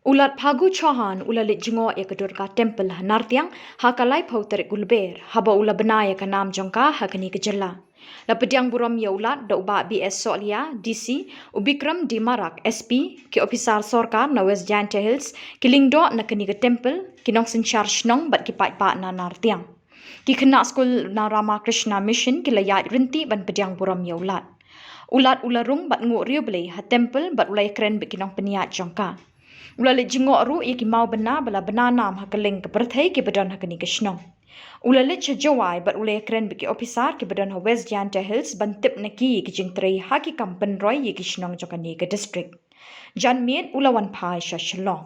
Ulat Phagu Chauhan ulalit Jngoh ya ke Durga Temple Nartiang hakalai pauterik gulber haba ula benaya ke nam jongka hakani ke jela. Lapediang buram ya ulat da uba BS Solia DC ubikram di Marak SP ki ofisar sorkar na West Giant Hills kilingdo na kani ke temple kinong senchar shnong bat ki pa na Nartiang. Ki kena skul na Rama Krishna Mission ki layat rinti ban pediang buram ya ulat. Ulat ularung bat ngu riu beli ha temple bat ulai keren bikinong peniat jongka. Ulalit Jngoh ru iki mau bena bala bena nam hakaling ke perthai ke badan hakani ke shnong. Ulalit chajawai bat ulai keren biki ofisar ke badan ha West Giant Hills bantip neki ke jingtrai haki kampen roy ye ke shnong jokani ke district. Jan miet ulawan pai sha Shillong.